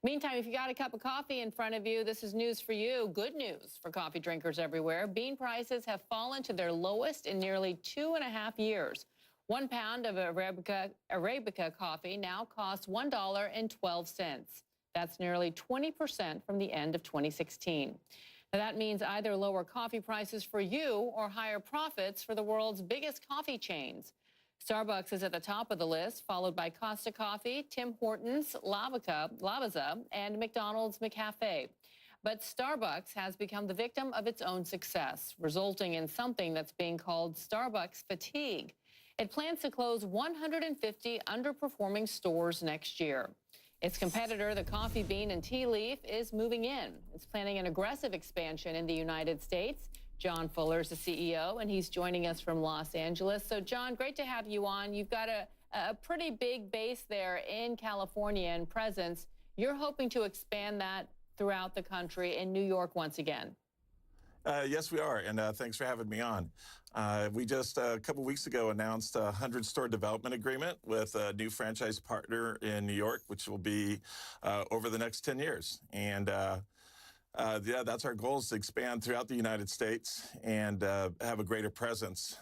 Meantime, if you got a cup of coffee in front of you, this is news for you. Good news for coffee drinkers everywhere. Bean prices have fallen to their lowest in nearly 2.5 years. 1 pound of Arabica coffee now costs $1.12. That's nearly 20% from the end of 2016. Now, that means either lower coffee prices for you or higher profits for the world's biggest coffee chains. Starbucks is at the top of the list, followed by Costa Coffee, Tim Hortons, Lavazza, and McDonald's McCafe. But Starbucks has become the victim of its own success, resulting in something that's being called Starbucks fatigue. It plans to close 150 underperforming stores next year. Its competitor, the Coffee Bean and Tea Leaf, is moving in. It's planning an aggressive expansion in the United States. John Fuller is the CEO, and he's joining us from Los Angeles. So, John, great to have you on. You've got a pretty big base there in California and presence. You're hoping to expand that throughout the country in New York once again. Yes, we are, and thanks for having me on. We just a couple weeks ago announced a 100-store development agreement with a new franchise partner in New York, which will be over the next 10 years. And yeah, that's our goal, is to expand throughout the United States and have a greater presence.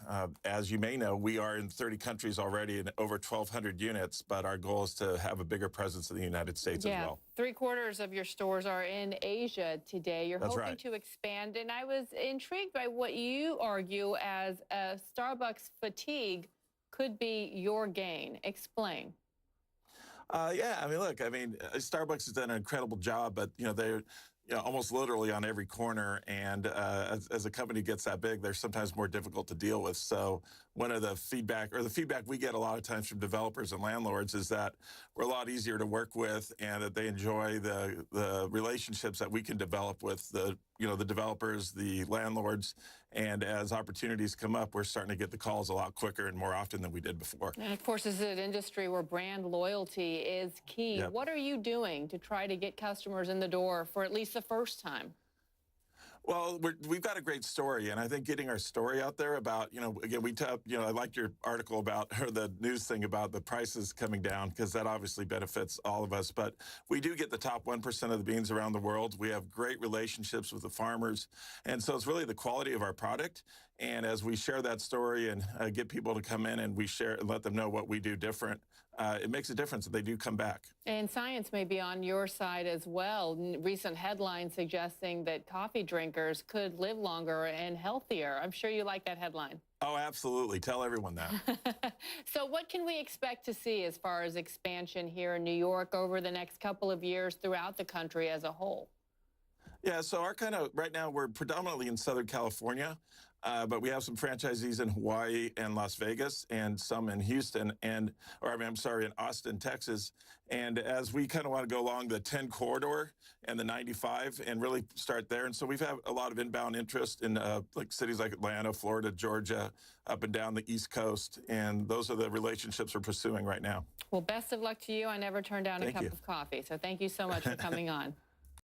As you may know, we are in 30 countries already and over 1,200 units, but our goal is to have a bigger presence in the United States as well. 3/4 of your stores are in Asia today. You're hoping to expand, and I was intrigued by what you argue as Starbucks fatigue could be your gain. Explain. Yeah, I mean, look, Starbucks has done an incredible job, but, they're almost literally on every corner. And as a company gets that big, they're sometimes more difficult to deal with. So one of the feedback we get a lot of times from developers and landlords is that we're a lot easier to work with, and that they enjoy the relationships that we can develop with the developers, the landlords. And as opportunities come up, we're starting to get the calls a lot quicker and more often than we did before. And of course, this is an industry where brand loyalty is key. Yep. What are you doing to try to get customers in the door for at least the first time? Well, we've got a great story, and I think getting our story out there about, again, I like your article about, or the news thing about the prices coming down, because that obviously benefits all of us. But we do get the top 1% of the beans around the world. We have great relationships with the farmers. And so it's really the quality of our product. And as we share that story and get people to come in and we share and let them know what we do different, it makes a difference that they do come back. And science may be on your side as well. Recent headlines suggesting that coffee drinkers could live longer and healthier. I'm sure you like that headline. Oh, absolutely. Tell everyone that. So what can we expect to see as far as expansion here in New York over the next couple of years throughout the country as a whole? Yeah, so right now we're predominantly in Southern California, but we have some franchisees in Hawaii and Las Vegas, and some in Houston, in Austin, Texas. And as we kind of want to go along the 10 corridor and the 95 and really start there. And so we've had a lot of inbound interest in like cities like Atlanta, Florida, Georgia, up and down the East Coast. And those are the relationships we're pursuing right now. Well, best of luck to you. I never turn down a cup of coffee. So thank you so much for coming on.